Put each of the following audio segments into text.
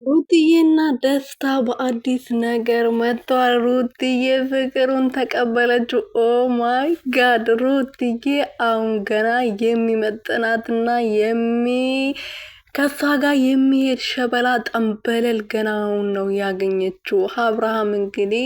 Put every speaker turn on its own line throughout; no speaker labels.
ሩትዬና ደስታ በአዲስ ነገር መጥተዋል። ሩትዬ ፍቅሩን ተቀበለችው። ኦ ማይ ጋድ! ሩትዬ አሁን ገና የሚመጥናትና ከሷ ጋር የሚሄድ ሸበላ ጠንበለል ገናውን ነው ያገኘችው። አብርሃም እንግዲህ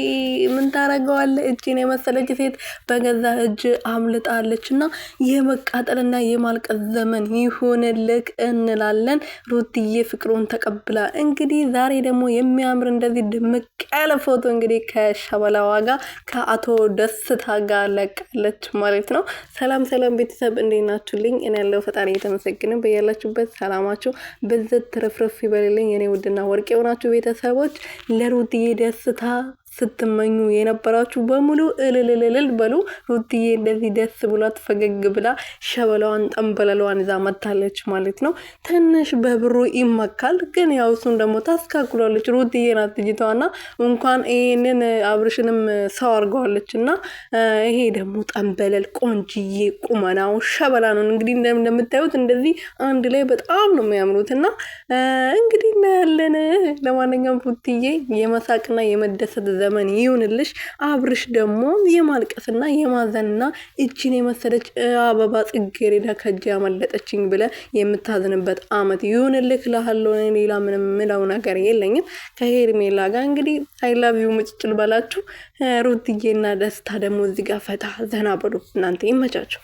ምን ታረገዋለህ? እጅን የመሰለች ሴት በገዛ እጅ አምልጣለች እና የመቃጠልና የማልቀስ ዘመን ይሁንልክ እንላለን። ሩትዬ ፍቅሩን ተቀብላ እንግዲህ ዛሬ ደግሞ የሚያምር እንደዚህ ድምቅ ያለ ፎቶ እንግዲህ ከሸበላዋ ጋር ከአቶ ደስታ ጋር ለቃለች ማለት ነው። ሰላም ሰላም ቤተሰብ እንዴት ናችሁልኝ? እኔ ያለው ፈጣሪ የተመሰገነ በያላችሁበት ሰላማችሁ በዘት ትረፍረፍ ይበልልኝ። የኔ ውድና ወርቅ የሆናችሁ ቤተሰቦች ለሩትዬ ደስታ ስትመኙ የነበራችሁ በሙሉ እልልልል በሉ። ሩትዬ እንደዚህ ደስ ብሏት ፈገግ ብላ ሸበላዋን ጠንበለሏን ይዛ መታለች ማለት ነው። ትንሽ በብሩ ይመካል፣ ግን ያው እሱን ደግሞ ታስካክሏለች። ሩትዬ ናት ልጅቷና እንኳን ይሄንን አብርሽንም ሰው አድርገዋለች እና ይሄ ደግሞ ጠንበለል ቆንጅዬ ቁመናው ሸበላ ነው። እንግዲህ እንደምታዩት እንደዚህ አንድ ላይ በጣም ነው የሚያምሩት እና እንግዲህ እናያለን። ለማንኛውም ሩትዬ የመሳቅና የመደሰት ዘመን ይሁንልሽ። አብርሽ ደግሞ የማልቀስና የማዘንና እቺን የመሰለች አበባ ጽጌረዳ ከእጅ ያመለጠችኝ ብለ የምታዝንበት አመት ይሁንልክ እልሃለሁ። ሌላ ምንም ምለው ነገር የለኝም። ከሄርሜላ ጋር እንግዲህ አይ ላቭ ዩ ምጭጭል በላችሁ። ሩትዬና ደስታ ደግሞ እዚህ ጋር ፈታ ዘና በሉ። እናንተ ይመቻችሁ።